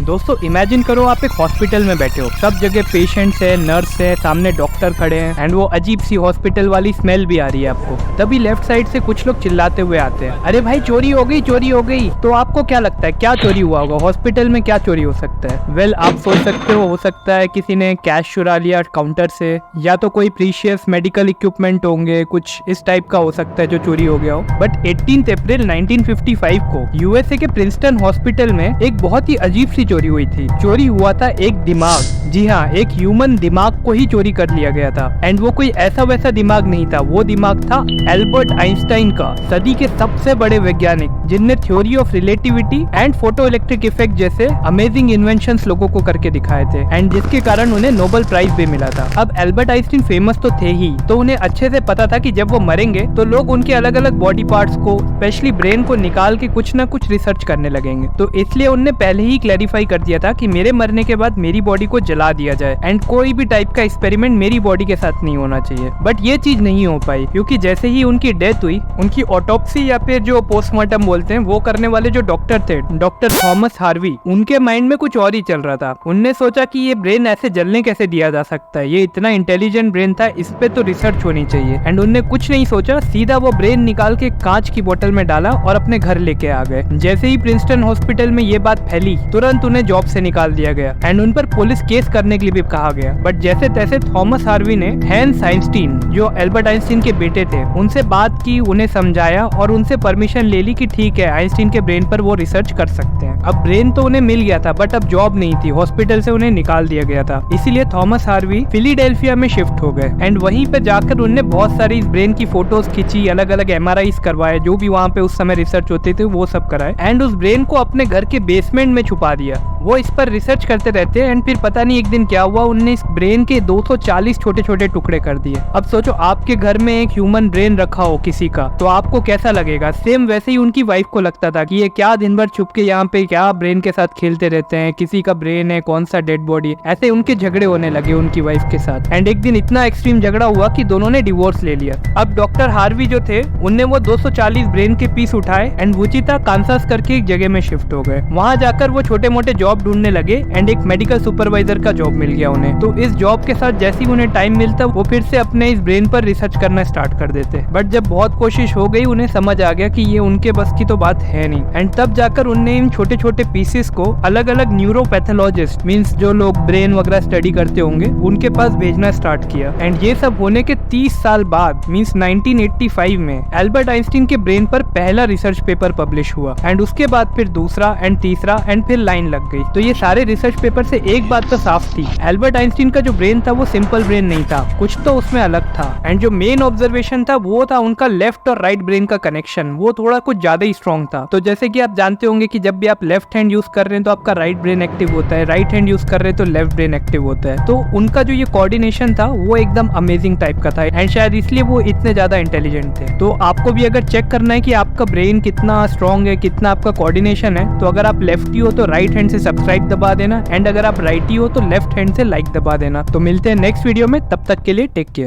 दोस्तों इमेजिन करो आप एक हॉस्पिटल में बैठे हो, सब जगह पेशेंट्स है, नर्स है, सामने डॉक्टर खड़े हैं एंड वो अजीब सी हॉस्पिटल वाली स्मेल भी आ रही है आपको। तभी लेफ्ट साइड से कुछ लोग चिल्लाते हुए आते हैं, अरे भाई चोरी हो गई, चोरी हो गई। तो आपको क्या लगता है क्या चोरी हुआ होगा? हॉस्पिटल में क्या चोरी हो सकता है? वेल आप सोच सकते हो सकता है किसी ने कैश चुरा लिया काउंटर से, या तो कोई प्रीशियस मेडिकल इक्विपमेंट होंगे, कुछ इस टाइप का हो सकता है जो चोरी हो गया हो। बट 18 अप्रैल 1955 को यूएसए के प्रिंसटन हॉस्पिटल में एक बहुत ही अजीब सी चोरी हुई थी। चोरी हुआ था एक दिमाग, जी हाँ, एक ह्यूमन दिमाग को ही चोरी कर लिया गया था। एंड वो कोई ऐसा वैसा दिमाग नहीं था, वो दिमाग था एल्बर्ट आइंस्टाइन का, सदी के सबसे बड़े वैज्ञानिक जिनने theory of relativity and photo electric effect जैसे अमेजिंग इन्वेंशंस लोगों को करके दिखाए थे एंड जिसके कारण उन्हें नोबेल प्राइज भी मिला था। अब एल्बर्ट आइंस्टाइन फेमस तो थे ही, तो उन्हें अच्छे से पता था कि जब वो मरेंगे तो लोग उनके अलग अलग बॉडी पार्ट्स को, स्पेशली ब्रेन को निकाल के कुछ ना कुछ रिसर्च करने लगेंगे। तो इसलिए उन्होंने पहले ही क्लैरिफाई कर दिया था कि मेरे मरने के बाद मेरी बॉडी को जला दिया जाए एंड कोई भी टाइप का एक्सपेरिमेंट मेरी बॉडी के साथ नहीं होना चाहिए। बट ये चीज नहीं हो पाई, क्योंकि जैसे ही उनकी डेथ हुई, उनकी ऑटोप्सी या फिर जो पोस्टमार्टम बोलते हैं वो करने वाले जो डॉक्टर थे, डॉक्टर थॉमस हार्वी, उनके माइंड में कुछ और ही चल रहा था। उनने सोचा कि ये ब्रेन ऐसे जलने कैसे दिया जा सकता है, ये इतना इंटेलिजेंट ब्रेन था, इस पे तो रिसर्च होनी चाहिए। एंड उनने कुछ नहीं सोचा, सीधा वो ब्रेन निकाल के कांच की बोतल में डाला और अपने घर लेके आ गए। जैसे ही प्रिंसटन हॉस्पिटल में ये बात फैली, तुरंत उन्हें जॉब से निकाल दिया गया एंड उन पर पुलिस केस करने के लिए भी कहा गया। बट जैसे तैसे थॉमस हार्वी ने हैंस आइंस्टीन, जो एल्बर्ट आइंस्टीन के बेटे थे, उनसे बात की, उन्हें समझाया और उनसे परमिशन ले ली कि ठीक है आइंस्टीन के ब्रेन पर वो रिसर्च कर सकते हैं। अब ब्रेन तो उन्हें मिल गया था, बट अब जॉब नहीं थी, हॉस्पिटल से उन्हें निकाल दिया गया था। इसीलिए थॉमस हार्वी फिलाडेल्फिया में शिफ्ट हो गए एंड वहीं पे जाकर उन्होंने बहुत सारी इस ब्रेन की फोटोज खींची, अलग अलग MRIs करवाए, जो भी वहाँ पे उस समय रिसर्च होते थे वो सब कराए एंड उस ब्रेन को अपने घर के बेसमेंट में छुपा दिया। वो इस पर रिसर्च करते रहते हैं एंड फिर पता नहीं एक दिन क्या हुआ, उन्होंने इस ब्रेन के 240 छोटे छोटे टुकड़े कर दिए। अब सोचो आपके घर में एक ह्यूमन ब्रेन रखा हो किसी का, तो आपको कैसा लगेगा? सेम वैसे ही उनकी वाइफ को लगता था कि ये क्या दिन भर छुप के यहाँ पे क्या ब्रेन के साथ खेलते रहते हैं, किसी का ब्रेन है, कौन सा डेड बॉडी। ऐसे उनके झगड़े होने लगे उनकी वाइफ के साथ एंड एक दिन इतना एक्सट्रीम झगड़ा हुआ कि दोनों ने डिवोर्स ले लिया। अब डॉक्टर हार्वी जो थे, उनने वो 240 ब्रेन के पीस उठाए एंड वुचिता कांसास करके एक जगह में शिफ्ट हो गए। वहां जाकर वो छोटे मोटे जॉब ढूंढने लगे एंड एक मेडिकल सुपरवाइजर का जॉब मिल गया उन्हें। तो इस जॉब के साथ जैसे ही उन्हें टाइम मिलता, वो फिर से अपने इस ब्रेन पर रिसर्च करना स्टार्ट कर देते। बट जब बहुत कोशिश हो गई, उन्हें समझ आ गया कि ये उनके बस की तो बात है नहीं एंड तब जाकर उन्हें इन छोटे छोटे पीसेस को अलग अलग न्यूरोपैथोलॉजिस्ट, मींस जो लोग ब्रेन वगैरह स्टडी करते होंगे, उनके पास भेजना स्टार्ट किया। एंड ये सब होने के 30 साल बाद, मींस 1985 में एल्बर्ट आइंस्टीन के ब्रेन पर पहला रिसर्च पेपर पब्लिश हुआ एंड उसके बाद फिर दूसरा एंड तीसरा एंड फिर लाइन लग गई। तो ये सारे रिसर्च पेपर से एक बात तो साफ थी, एल्बर्ट आइंस्टीन का जो ब्रेन था वो सिंपल ब्रेन नहीं था, कुछ तो उसमें अलग था। एंड जो मेन ऑब्जर्वेशन था वो था उनका लेफ्ट और राइट ब्रेन का कनेक्शन, वो थोड़ा कुछ ज्यादा ही स्ट्रॉन्ग था। तो जैसे कि आप जानते होंगे कि जब भी आप लेफ्ट हैंड यूज कर रहे हैं तो आपका राइट ब्रेन एक्टिव होता है, राइट हैंड यूज कर रहे हैं तो लेफ्ट ब्रेन एक्टिव होता है। तो उनका जो ये कोऑर्डिनेशन था वो एकदम अमेजिंग टाइप का था एंड शायद इसलिए वो इतने ज्यादा इंटेलिजेंट थे। तो आपको भी अगर चेक करना है कि आपका ब्रेन कितना स्ट्रॉन्ग है, कितना आपका कोऑर्डिनेशन है, तो अगर आप लेफ्टी हो तो राइट हैंड से सब्सक्राइब दबा देना एंड अगर आप राइटी हो तो लेफ्ट हैंड से लाइक दबा देना। तो मिलते हैं नेक्स्ट वीडियो में, तब तक के लिए टेक केयर।